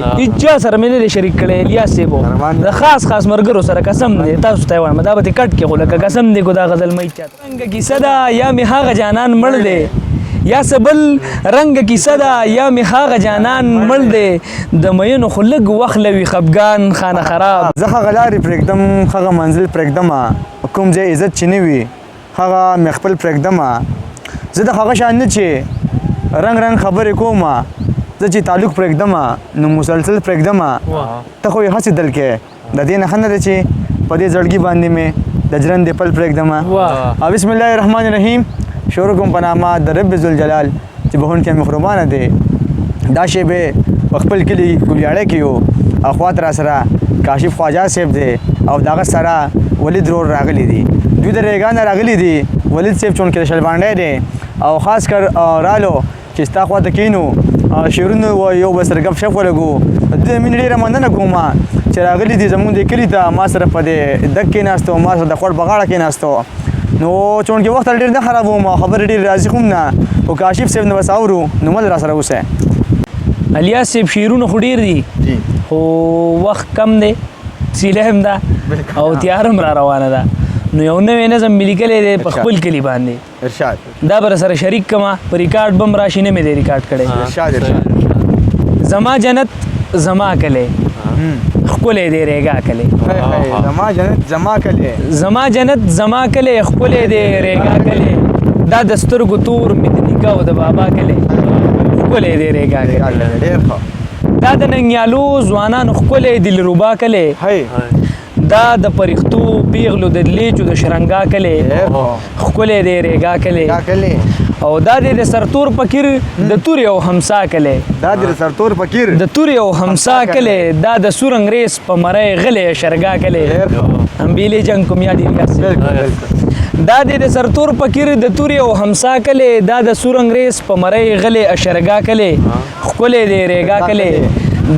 اچا سره مې نه شریک کړي الیاس سیبو د خاص مرګرو سره قسم دی تاسو ته وایم دا به کټ کې خو لکه قسم دی کو دا غزل مې چاته رنگ کی صدا یا می هاغه جانان مړ دی یا سبل رنگ کی صدا یا می هاغه جانان مړ دی د مینو خلګ وخلوي خفغان خانه خراب زخه غلاري پرېږدم هغه منزل پرېږدم کوم ځای عزت چې نه وي هغه مې خپل پرېږدم زه د هغه شان نه چې رنگ خبرې کوم زه چې تعلق پرېږدم نو مسلسل پرېږدم ته خو یې هسې دل کې د دې نه ښه نه ده چې په دې زړګي باندې مې د ژرندې پل پرېږدم او بسم الله الرحمن الرحیم شروع کوم په نامه د رب ذوالجلال چې بخونکی مهربانه دی دا شیبې په خپل کلي ګولیاړی کې یو او خواته را سره کاشف خواجه صاحب دی او د هغه سره ولید رور راغلی دي دوی د ریګا نه راغلي دي ولید صاحب چونکې د شلبانډی دی او خاص کر رالو چې ستا خواته کینو شعرونه یو به سره ګپ شپ ولګو د مینې ډېره مننه کوم چې راغلي دي زمونږ دې کلي ته ما سره په دې دک کېناستو ما سره د خوړ په غاړه کېناستو نو چونکې وخت ډېر نه خرابوم خبرې ډېرې راضي کوم نه خو کاشف صاحب نه بس اورو نو مل را سره اوسه الیاس صاحب شعرونه خو ډېر دي خو وخت کم دی سیله هم ده او تیار هم را روانه ده نو یو نوی نظم مې لیکلی دی په خپل کلي باندې ارشاد دا به سره شریک کما په ریکارډ بم راشي نه مې دی ریکارډ کړی ارشاد زما جنت زما کلی ښکلی دی ریګا کلی زما جنت زما کلی زما جنت زما کلی ښکلی دی ریګا کلی دا د سترګو تور مې د نیکه او د بابا کلی ښکلی دی ریګا کلی ډېر ښه دا د ننګیالو ځوانانو ښکلی دلربا کلی دا د پرښتو پیغلو د لیچو د شرنګا کلی ښکلی دی ریګا کلی او دا د سرتور فقیر د تورې او همسا کلی دا د سرتور فقیر د تورې او همسا کلی دا د سور انګریز په مرۍ غلی شرګا کلی امبیلې جنګ کوم یاد دا د سرتور فقیر د تورې او همسا کلی دا د سور انګریز په مرۍ غلی اشرګا کلی ښکلی دی ریګا کلی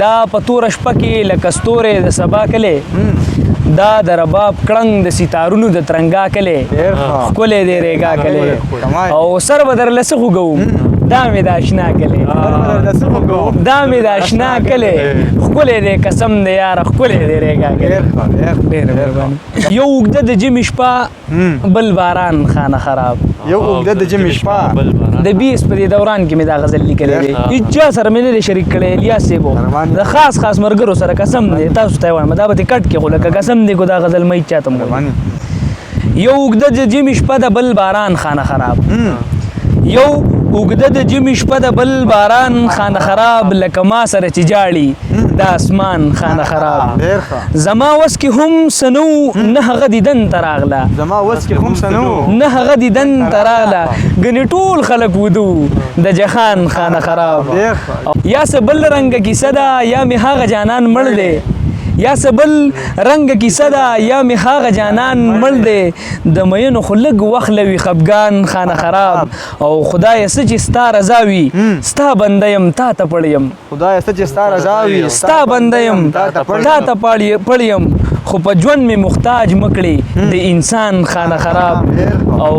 دا په توره شپه کې لکه ستورې د سبا کلی دا د رباب کړنګ د ستارونو د ترنګا کلی ښکلی دی ریګا کلی او سر به درله څه خوږوم دا مې د اشنا کلی دا مې د اشنا کلی ښکلی دی قسم دی یاره ښکلی دی ریګا کلی ډېره مهرباني یو اوږده د ژمي شپه بل باران خانه خراب یو اوږده د ژمي شپه د 20 په دې دوران کې مې دا غزل لیکلی دی هېچا سره مې نه دی شریک کړی الیاس صاحبو د خاص مرګرو سره قسم دی تاسو ته وایم دا به کټ کې خو لکه قسم دی کو دا غزل مې چاته یو اوږده د ژمي شپه د بل باران خانه خراب یو اوږده د ژمي شپه د بل باران خانه خراب لکه ما سره چې جاړي د اسمان خانه خراب زما وس کې هم سنو نه هغه دیدن ته راغله زما وس کې هم سنو نه هغه دیدن ته راغله ګنې ټول خلک ودو د جهان خانه خراب یا څه بل رنګ کیسه ده یا مې هغه جانان مړ دی یا سبل رنگ کی صدا یا می هاغه جانان مړ دی د مینو خلګ وخلوي خفغان خانه خراب او خدای څه چې ستا رضا وي ستا بنده یم تا ته پړیم خدای څه چې ستا رضا وي ستا بنده یم تا ته پړیم خو په ژوند مې محتاج مکړي د انسان خانه خراب او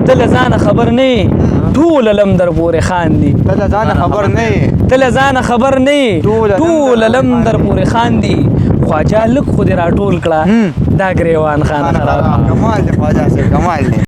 ته له ځانه خبر نه ټول علم در پورې خاندي ته له ځانه خبر نه ټول علم در پورې خاندي خواجه لږ خو دې راټول کړه دا ګریوان خانه خراب کمال دی خواجه صاحب کمال دی